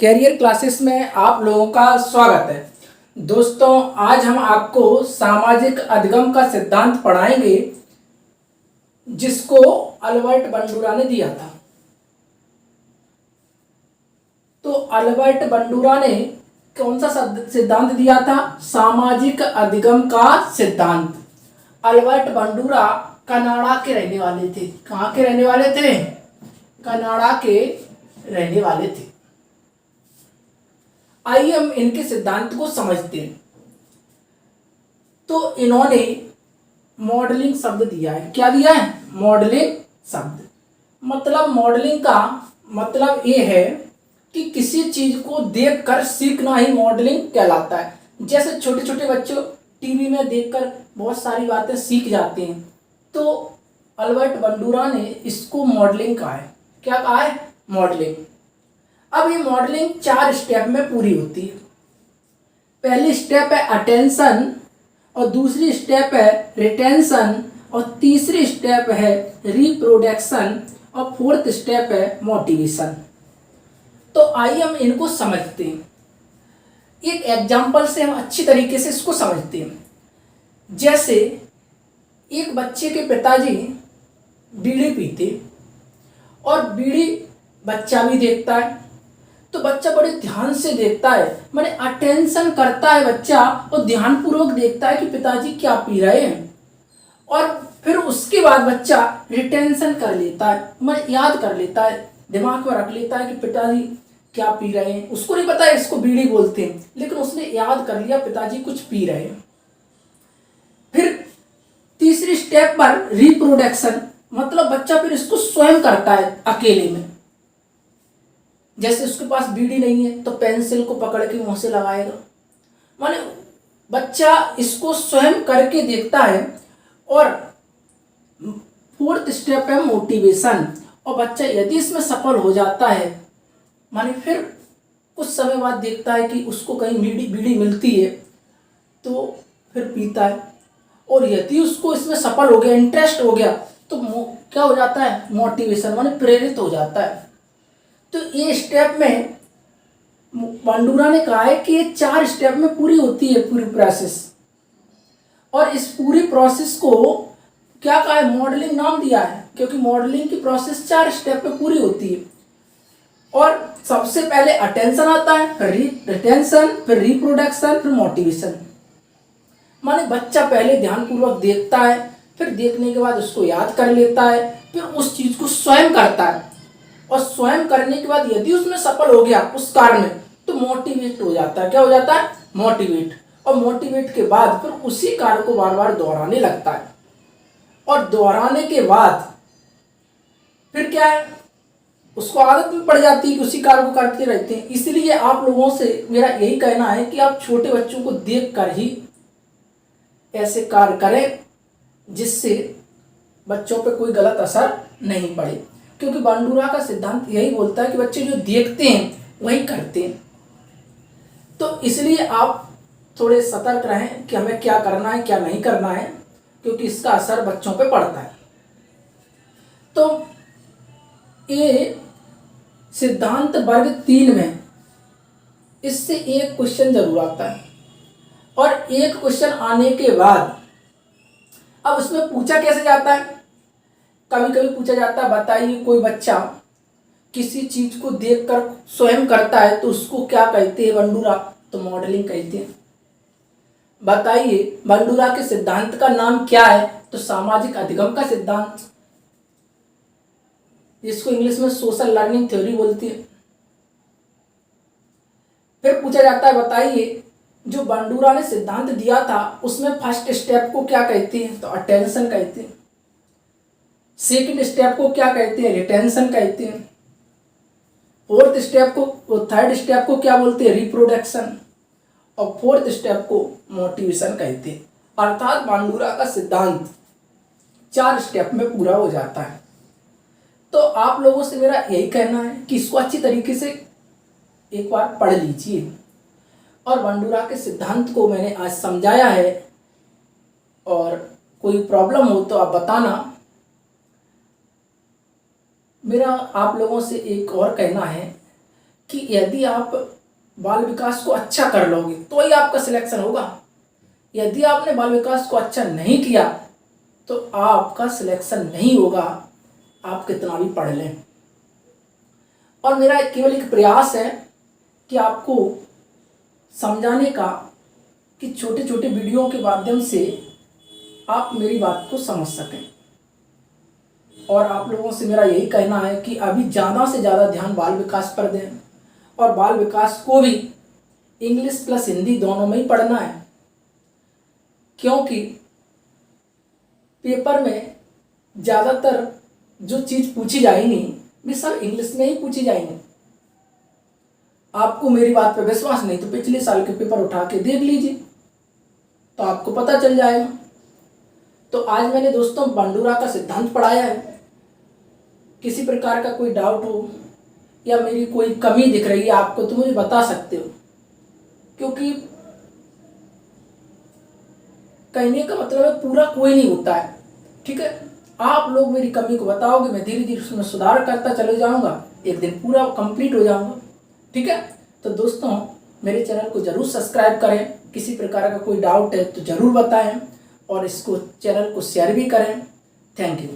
Career classes में आप लोगों का स्वागत है। दोस्तों, आज हम आपको सामाजिक अधिगम का सिद्धांत पढ़ाएंगे जिसको अल्बर्ट बंडूरा ने दिया था। तो अल्बर्ट बंडूरा ने कौन सा सिद्धांत दिया था? सामाजिक अधिगम का सिद्धांत। अल्बर्ट बंडूरा कनाडा के रहने वाले थे। कहाँ के रहने वाले थे? कनाडा के रहने वाले थे। आइए हम इनके सिद्धांत को समझते हैं। तो इन्होंने मॉडलिंग शब्द दिया है। क्या दिया है? मॉडलिंग शब्द। मतलब मॉडलिंग का मतलब ये है कि किसी चीज को देखकर सीखना ही मॉडलिंग कहलाता है। जैसे छोटे छोटे बच्चों टीवी में देखकर बहुत सारी बातें सीख जाते हैं, तो अल्बर्ट बंडूरा ने इसको मॉडलिंग कहा है। क्या कहा है? मॉडलिंग। अब ये मॉडलिंग 4 स्टेप में पूरी होती है। पहली स्टेप है अटेंशन, और दूसरी स्टेप है रिटेंशन, और तीसरी स्टेप है रिप्रोडक्शन, और फोर्थ स्टेप है मोटिवेशन। तो आइए हम इनको समझते हैं। एक एग्जाम्पल से हम अच्छी तरीके से इसको समझते हैं। जैसे एक बच्चे के पिताजी बीड़ी पीते, और बीड़ी बच्चा भी देखता है, तो बच्चा बड़े ध्यान से देखता है, माने अटेंशन करता है बच्चा, और ध्यानपूर्वक देखता है कि पिताजी क्या पी रहे हैं। और फिर उसके बाद बच्चा रिटेंशन कर लेता है, माने याद कर लेता है, दिमाग में रख लेता है कि पिताजी क्या पी रहे हैं। उसको नहीं पता है इसको बीड़ी बोलते हैं, लेकिन उसने याद कर लिया पिताजी कुछ पी रहे हैं। फिर तीसरी स्टेप पर रिप्रोडक्शन, मतलब बच्चा फिर इसको स्वयं करता है अकेले में। जैसे उसके पास बीड़ी नहीं है तो पेंसिल को पकड़ के मुंह से लगाएगा, माने बच्चा इसको स्वयं करके देखता है। और फोर्थ स्टेप है मोटिवेशन, और बच्चा यदि इसमें सफल हो जाता है, माने फिर कुछ समय बाद देखता है कि उसको कहीं बीड़ी मिलती है तो फिर पीता है। और यदि उसको इसमें सफल हो गया, इंटरेस्ट हो गया, तो क्या हो जाता है? मोटिवेशन, माने प्रेरित हो जाता है। तो ये स्टेप में बंडूरा ने कहा है कि ये 4 स्टेप में पूरी होती है पूरी प्रोसेस। और इस पूरी प्रोसेस को क्या कहा है? मॉडलिंग नाम दिया है, क्योंकि मॉडलिंग की प्रोसेस 4 स्टेप में पूरी होती है। और सबसे पहले अटेंशन आता है, फिर रिटेंशन, फिर रिप्रोडक्शन, फिर मोटिवेशन। माने बच्चा पहले ध्यानपूर्वक देखता है, फिर देखने के बाद उसको याद कर लेता है, फिर उस चीज को स्वयं करता है, और स्वयं करने के बाद यदि उसमें सफल हो गया उस कार्य में, तो मोटिवेट हो जाता है। क्या हो जाता है? मोटिवेट। और मोटिवेट के बाद फिर उसी कार्य को बार बार दोहराने लगता है, और दोहराने के बाद फिर क्या है? उसको आदत भी पड़ जाती है कि उसी कार्य को करते रहते हैं। इसलिए आप लोगों से मेरा यही कहना है कि आप छोटे बच्चों को देख कर ही ऐसे कार्य करें जिससे बच्चों पे कोई गलत असर नहीं पड़े, क्योंकि बंडूरा का सिद्धांत यही बोलता है कि बच्चे जो देखते हैं वही करते हैं। तो इसलिए आप थोड़े सतर्क रहें कि हमें क्या करना है क्या नहीं करना है, क्योंकि इसका असर बच्चों पे पड़ता है। तो ये सिद्धांत वर्ग 3 में इससे एक क्वेश्चन जरूर आता है, और एक क्वेश्चन आने के बाद अब उसमें पूछा कैसे जाता है? कभी कभी पूछा जाता है, बताइए कोई बच्चा किसी चीज को देखकर स्वयं करता है तो उसको क्या कहते हैं बंडूरा? तो मॉडलिंग कहते हैं। बताइए बंडूरा के सिद्धांत का नाम क्या है? तो सामाजिक अधिगम का सिद्धांत, जिसको इंग्लिश में सोशल लर्निंग थ्योरी बोलती है। फिर पूछा जाता है, बताइए जो बंडूरा ने सिद्धांत दिया था उसमें फर्स्ट स्टेप को क्या कहते हैं? तो अटेंशन कहते हैं। सेकंड स्टेप को क्या कहते हैं? रिटेंशन कहते हैं। फोर्थ स्टेप को, थर्ड स्टेप को क्या बोलते हैं? रिप्रोडक्शन। और फोर्थ स्टेप को मोटिवेशन कहते हैं। अर्थात बंडूरा का सिद्धांत 4 स्टेप में पूरा हो जाता है। तो आप लोगों से मेरा यही कहना है कि इसको अच्छी तरीके से एक बार पढ़ लीजिए। और बंडूरा के सिद्धांत को मैंने आज समझाया है, और कोई प्रॉब्लम हो तो आप बताना। मेरा आप लोगों से एक और कहना है कि यदि आप बाल विकास को अच्छा कर लोगे तो ही आपका सिलेक्शन होगा। यदि आपने बाल विकास को अच्छा नहीं किया तो आपका सिलेक्शन नहीं होगा, आप कितना भी पढ़ लें। और मेरा केवल एक प्रयास है कि आपको समझाने का, कि छोटे छोटे वीडियो के माध्यम से आप मेरी बात को समझ सकें। और आप लोगों से मेरा यही कहना है कि अभी ज़्यादा से ज़्यादा ध्यान बाल विकास पर दें, और बाल विकास को भी इंग्लिश प्लस हिंदी दोनों में ही पढ़ना है, क्योंकि पेपर में ज़्यादातर जो चीज़ पूछी जाएगी वे सब इंग्लिश में ही पूछी जाएंगी। आपको मेरी बात पर विश्वास नहीं तो पिछले साल के पेपर उठा के देख लीजिए, तो आपको पता चल जाएगा। तो आज मैंने दोस्तों बंडूरा का सिद्धांत पढ़ाया है। किसी प्रकार का कोई डाउट हो या मेरी कोई कमी दिख रही है आपको तो मुझे बता सकते हो, क्योंकि कहने का मतलब है पूरा कोई नहीं होता है, ठीक है। आप लोग मेरी कमी को बताओगे, मैं धीरे धीरे उसमें सुधार करता चले जाऊंगा, एक दिन पूरा कंप्लीट हो जाऊंगा, ठीक है। तो दोस्तों मेरे चैनल को जरूर सब्सक्राइब करें, किसी प्रकार का कोई डाउट है तो जरूर बताएं, और इसको चैनल को शेयर भी करें। Thank you.